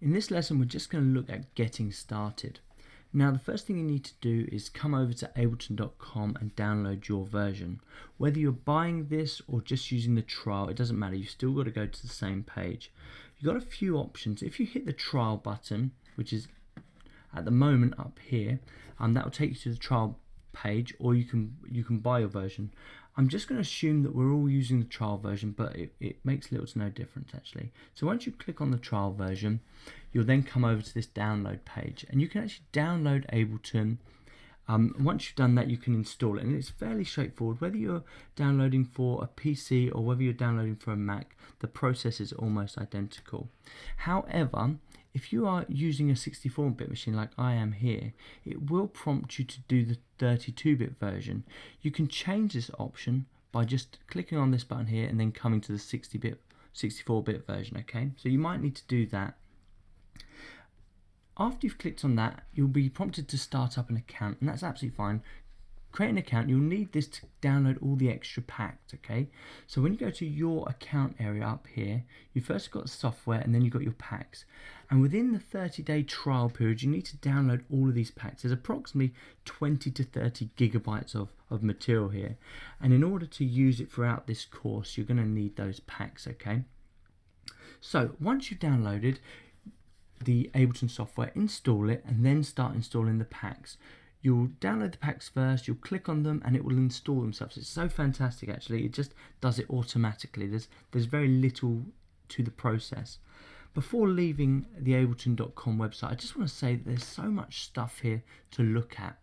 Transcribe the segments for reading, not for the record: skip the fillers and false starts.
In this lesson, we're just going to look at getting started. Now, the first thing you need to do is come over to ableton.com and download your version. Whether you're buying this or just using the trial, it doesn't matter. You've still got to go to the same page. You've got a few options. If you hit the trial button, which is at the moment up here, that will take you to the trial page, or you can buy your version. I'm just going to assume that we're all using the trial version, but it makes little to no difference actually. So once you click on the trial version, you'll then come over to this download page, and you can actually download Ableton. Once you've done that, you can install it, and it's fairly straightforward. Whether you're downloading for a PC or whether you're downloading for a Mac, the process is almost identical. However, if you are using a 64-bit machine like I am here, it will prompt you to do the 32-bit version. You can change this option by just clicking on this button here and then coming to the 64-bit version, okay? So you might need to do that. After you've clicked on that, you'll be prompted to start up an account, and that's absolutely fine. Create an account. You'll need this to download all the extra packs, okay? So when you go to your account area up here, you first got the software and then you've got your packs. And within the 30-day trial period, you need to download all of these packs. There's approximately 20 to 30 gigabytes of material here. And in order to use it throughout this course, you're going to need those packs, okay? So once you've downloaded the Ableton software, install it, and then start installing the packs. You'll download the packs first, you'll click on them, and it will install themselves. It's so fantastic actually, it just does it automatically. There's very little to the process. Before leaving the ableton.com website, I just want to say that there's so much stuff here to look at.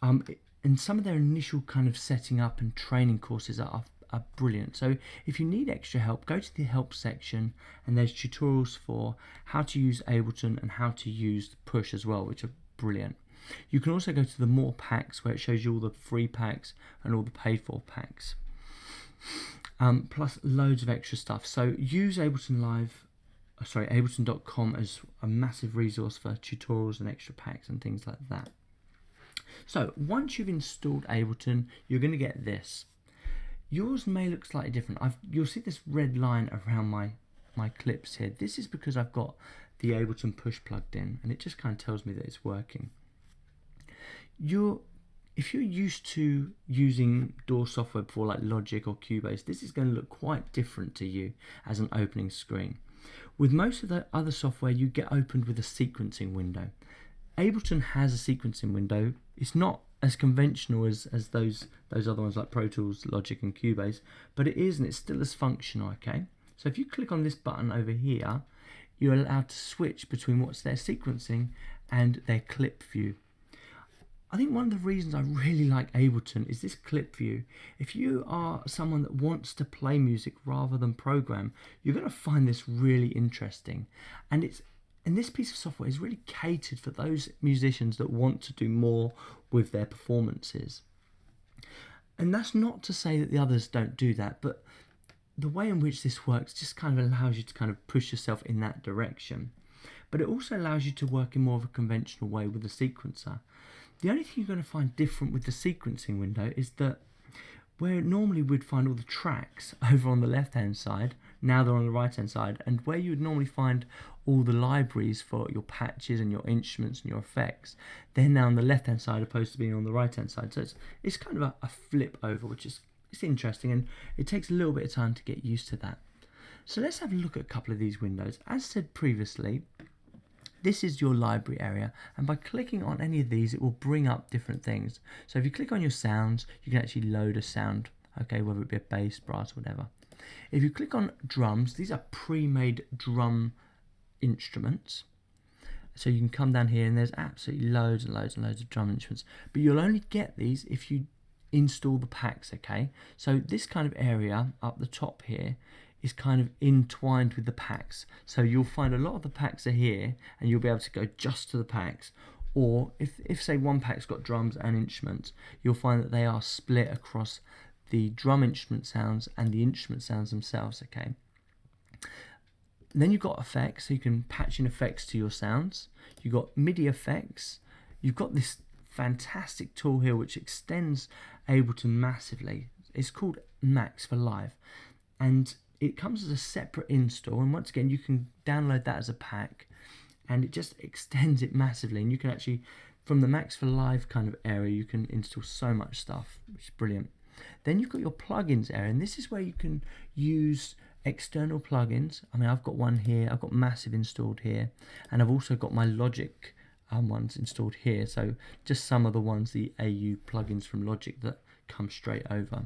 And some of their initial kind of setting up and training courses are brilliant. So if you need extra help, go to the help section, and there's tutorials for how to use Ableton and how to use the push as well, which are brilliant. You can also go to the more packs, where it shows you all the free packs and all the paid for packs, plus loads of extra stuff. So use Ableton.com as a massive resource for tutorials and extra packs and things like that. So once you've installed Ableton, you're going to get this. Yours may look slightly different. You'll see this red line around my clips here. This is because I've got the Ableton push plugged in, and it just kind of tells me that it's working. If you're used to using DAW software before, like Logic or Cubase, this is going to look quite different to you as an opening screen. With most of the other software, you get opened with a sequencing window. Ableton has a sequencing window. It's not as conventional as those other ones like Pro Tools, Logic and Cubase, but it is, and it's still as functional, okay? So if you click on this button over here, you're allowed to switch between what's their sequencing and their clip view. I think one of the reasons I really like Ableton is this clip view. If you are someone that wants to play music rather than program, you're going to find this really interesting. And this piece of software is really catered for those musicians that want to do more with their performances. And that's not to say that the others don't do that, but the way in which this works just kind of allows you to kind of push yourself in that direction. But it also allows you to work in more of a conventional way with the sequencer. The only thing you're going to find different with the sequencing window is that where normally we'd find all the tracks over on the left hand side, now they're on the right hand side, and where you would normally find all the libraries for your patches and your instruments and your effects, they're now on the left hand side opposed to being on the right hand side. So it's kind of a flip over, which is interesting, and it takes a little bit of time to get used to that. So let's have a look at a couple of these windows. As said previously, this is your library area, and by clicking on any of these, it will bring up different things. So if you click on your sounds, you can actually load a sound, okay, whether it be a bass, brass, whatever. If you click on drums, these are pre-made drum instruments. So you can come down here, and there's absolutely loads and loads and loads of drum instruments, but you'll only get these if you install the packs, okay? So this kind of area up the top here is kind of entwined with the packs. So you'll find a lot of the packs are here, and you'll be able to go just to the packs. Or if say one pack's got drums and instruments, you'll find that they are split across the drum instrument sounds and the instrument sounds themselves, okay? And then you've got effects, so you can patch in effects to your sounds. You've got MIDI effects. You've got this fantastic tool here which extends Ableton massively. It's called Max for Live. And it comes as a separate install, and once again you can download that as a pack, and it just extends it massively, and you can actually, from the Max for Live kind of area, you can install so much stuff, which is brilliant. Then you've got your plugins area, and this is where you can use external plugins. I mean, I've got one here, I've got Massive installed here, and I've also got my Logic ones installed here. So just some of the ones, the AU plugins from Logic that come straight over.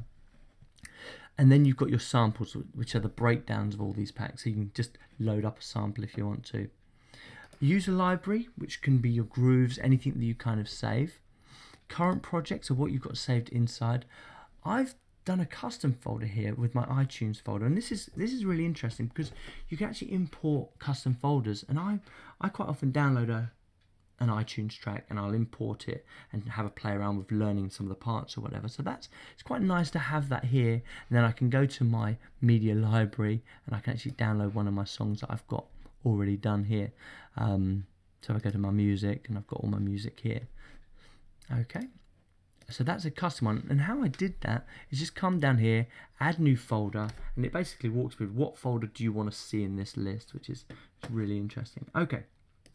And then you've got your samples, which are the breakdowns of all these packs. So you can just load up a sample if you want to. User library, which can be your grooves, anything that you kind of save. Current projects are what you've got saved inside. I've done a custom folder here with my iTunes folder, and this is really interesting because you can actually import custom folders, and I quite often download an iTunes track and I'll import it and have a play around with learning some of the parts or whatever. So it's quite nice to have that here, and then I can go to my media library and I can actually download one of my songs that I've got already done here. So I go to my music and I've got all my music here. Okay. So that's a custom one, and how I did that is just come down here, add new folder, and it basically walks me through what folder do you want to see in this list, which is really interesting. Okay,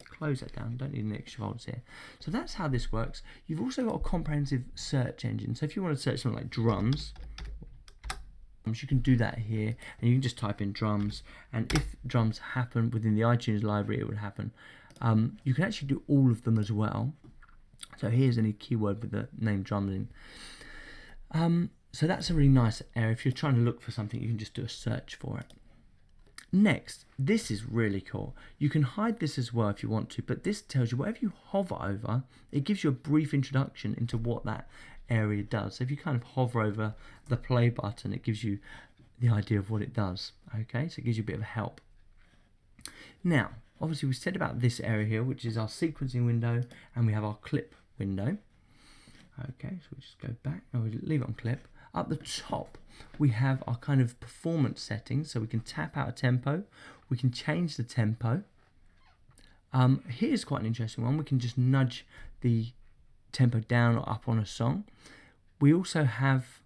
close that down, don't need any extra folders here. So that's how this works. You've also got a comprehensive search engine, so if you want to search something like drums, you can do that here, and you can just type in drums, and if drums happen within the iTunes library, it will happen. You can actually do all of them as well. So here's any keyword with the name drums in. So that's a really nice area. If you're trying to look for something, you can just do a search for it. Next, this is really cool. You can hide this as well if you want to, but this tells you whatever you hover over, it gives you a brief introduction into what that area does. So if you kind of hover over the play button, it gives you the idea of what it does. Okay, so it gives you a bit of help. Now, obviously we said about this area here, which is our sequencing window, and we have our clip window. Okay, so we just go back and we leave it on clip. Up the top, we have our kind of performance settings, so we can tap out a tempo, we can change the tempo. Here's quite an interesting one. We can just nudge the tempo down or up on a song. We also have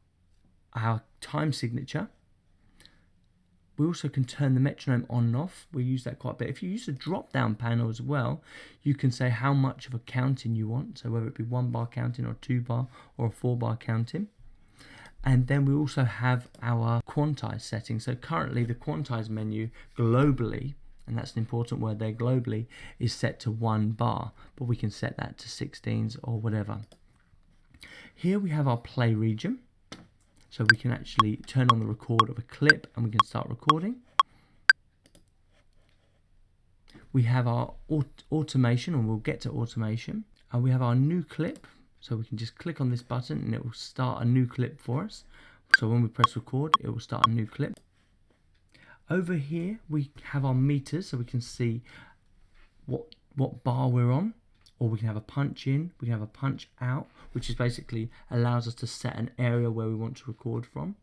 our time signature. We also can turn the metronome on and off. We use that quite a bit. If you use the drop-down panel as well, you can say how much of a counting you want. So whether it be 1 bar counting or 2 bar or a 4 bar counting. And then we also have our quantize setting. So currently the quantize menu globally, and that's an important word there, globally, is set to 1 bar. But we can set that to 16s or whatever. Here we have our play region. So we can actually turn on the record of a clip and we can start recording. We have our automation, and we'll get to automation. And we have our new clip. So we can just click on this button and it will start a new clip for us. So when we press record, it will start a new clip. Over here, we have our meters, so we can see what bar we're on. Or we can have a punch in, we can have a punch out, which is basically allows us to set an area where we want to record from.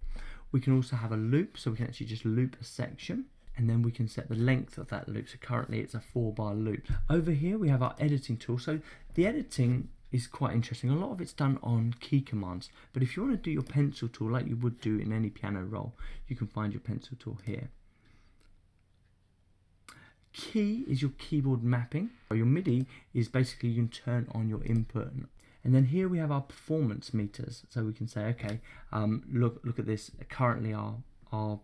We can also have a loop, so we can actually just loop a section, and then we can set the length of that loop. So currently it's a 4 bar loop. Over here we have our editing tool. So the editing is quite interesting. A lot of it's done on key commands, but if you want to do your pencil tool like you would do in any piano roll, you can find your pencil tool here. Key is your keyboard mapping. Your MIDI is basically you can turn on your input, and then here we have our performance meters. So we can say, okay, look at this. Currently our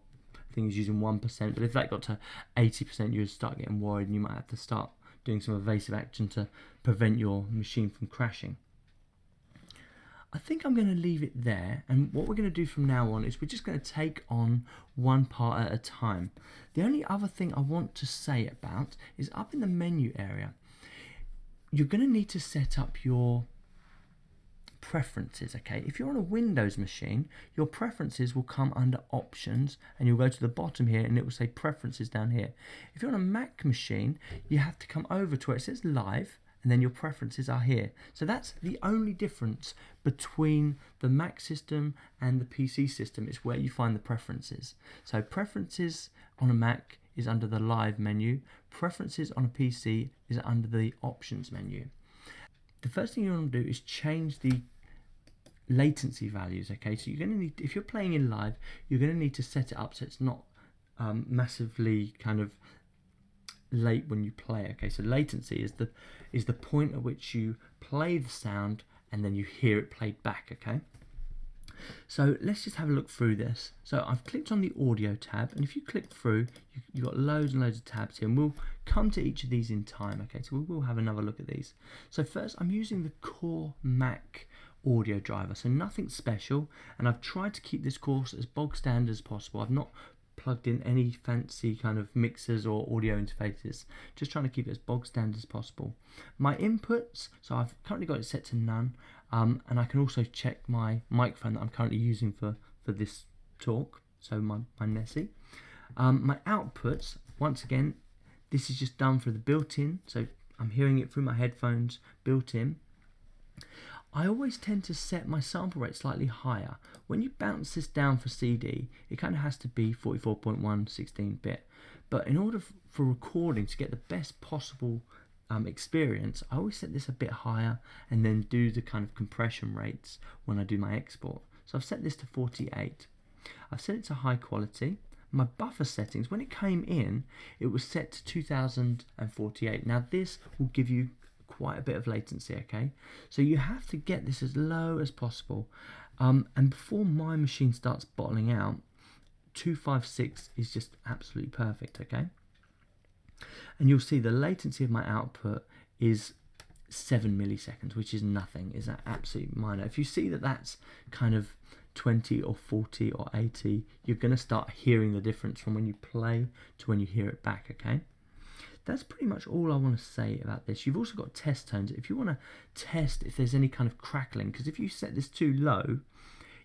thing is using 1%, but if that got to 80%, you would start getting worried, and you might have to start doing some evasive action to prevent your machine from crashing. I think I'm going to leave it there, and what we're going to do from now on is we're just going to take on one part at a time. The only other thing I want to say about is up in the menu area, you're going to need to set up your preferences, okay? If you're on a Windows machine, your preferences will come under options, and you'll go to the bottom here and it will say preferences down here. If you're on a Mac machine, you have to come over to where it says live, and then your preferences are here. So that's the only difference between the Mac system and the PC system, is where you find the preferences. So preferences on a Mac is under the live menu, preferences on a PC is under the options menu. The first thing you want to do is change the latency values, okay? So you're going to need, if you're playing in live, you're going to need to set it up so it's not massively kind of late when you play. Okay, so latency is the point at which you play the sound and then you hear it played back. Okay, so let's just have a look through this. So I've clicked on the audio tab, and if you click through, you've got loads and loads of tabs here, and we'll come to each of these in time. Okay, so we will have another look at these. So first, I'm using the core Mac audio driver, so nothing special, and I've tried to keep this course as bog standard as possible. I've not plugged in any fancy kind of mixers or audio interfaces, just trying to keep it as bog standard as possible. My inputs, so I've currently got it set to none, and I can also check my microphone that I'm currently using for this talk, so my Nessie. My outputs, once again, this is just done for the built-in, so I'm hearing it through my headphones built-in. I always tend to set my sample rate slightly higher. When you bounce this down for CD, it kind of has to be 44.1 16-bit. But in order for recording to get the best possible experience, I always set this a bit higher and then do the kind of compression rates when I do my export. So I've set this to 48. I've set it to high quality. My buffer settings, when it came in, it was set to 2048. Now this will give you quite a bit of latency, okay? So you have to get this as low as possible. And before my machine starts bottling out, 256 is just absolutely perfect, okay? And you'll see the latency of my output is 7 milliseconds, which is nothing, is absolutely minor. If you see that that's kind of 20 or 40 or 80, you're going to start hearing the difference from when you play to when you hear it back, okay? That's pretty much all I want to say about this. You've also got test tones. If you want to test if there's any kind of crackling, because if you set this too low,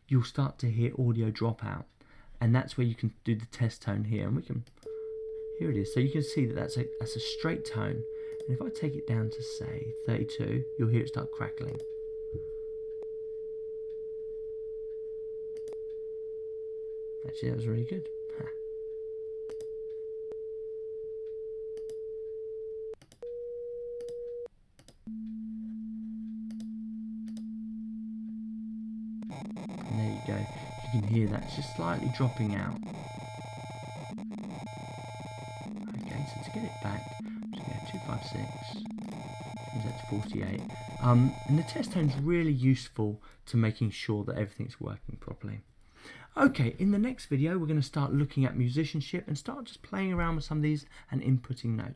you'll start to hear audio drop out. And that's where you can do the test tone here. And we can, here it is. So you can see that that's a straight tone. And if I take it down to say 32, you'll hear it start crackling. Actually, that was really good. And there you go. You can hear that. It's just slightly dropping out. Okay, so to get it back, I'm just going to go 256. Change that to 48. And the test tone's really useful to making sure that everything's working properly. Okay, in the next video, we're going to start looking at musicianship and start just playing around with some of these and inputting notes.